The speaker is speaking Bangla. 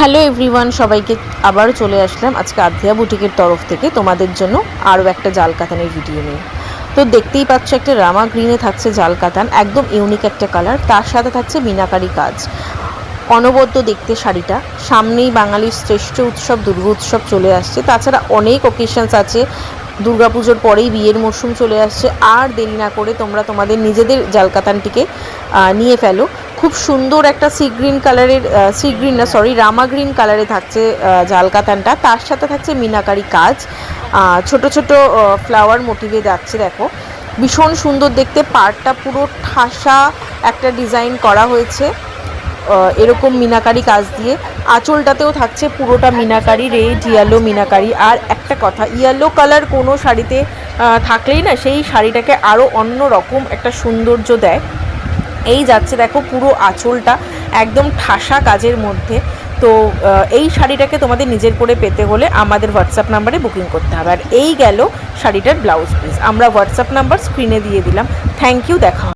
হ্যালো এভরিওয়ান, সবাইকে আবার চলে আসলাম আজকে আধ্যা বুটিকের তরফ থেকে তোমাদের জন্য আরও একটা জাল কাতানের ভিডিও নিয়ে। তো দেখতেই পাচ্ছ একটা রামা গ্রিনে থাকছে জাল কাতান, একদম ইউনিক একটা কালার, তার সাথে থাকছে মিনাকারি কাজ। অনবদ্য দেখতে শাড়িটা। সামনেই বাঙালির শ্রেষ্ঠ উৎসব দুর্গা উৎসব চলে আসছে, তাছাড়া অনেক অকেশনস আছে। দুর্গাপুজোর পরেই বিয়ের মরশুম চলে আসছে। আর দেরি না করে তোমরা তোমাদের নিজেদের জাল কাতানটিকে নিয়ে ফেলো। খুব সুন্দর একটা সি গ্রিন কালারের, রামা গ্রিন কালারে থাকছে জাল কাতানটা, তার সাথে থাকছে মিনাকারি কাজ। ছোট ছোট ফ্লাওয়ার মোটিভে যাচ্ছে, দেখো ভীষণ সুন্দর দেখতে। পাড়টা পুরো ঠাসা একটা ডিজাইন করা হয়েছে এরকম মিনাকারি কাজ দিয়ে। আঁচলটাতেও থাকছে পুরোটা মিনাকারি, রেড ইয়েলো মিনাকারি। আর একটা কথা, ইয়েলো কালার কোনো শাড়িতে থাকলেই না সেই শাড়িটাকে আরও অন্য রকম একটা সৌন্দর্য দেয়। এই যাচ্ছে দেখো পুরো আঁচলটা একদম ঠাসা কাজের মধ্যে। তো এই শাড়িটাকে তোমাদের নিজের করে পেতে হলে আমাদের হোয়াটসঅ্যাপ নাম্বারে বুকিং করতে হবে। আর এই গেল শাড়িটার ব্লাউজ পিস, আমরা হোয়াটসঅ্যাপ নাম্বার স্ক্রিনে দিয়ে দিলাম। থ্যাংক ইউ, দেখা।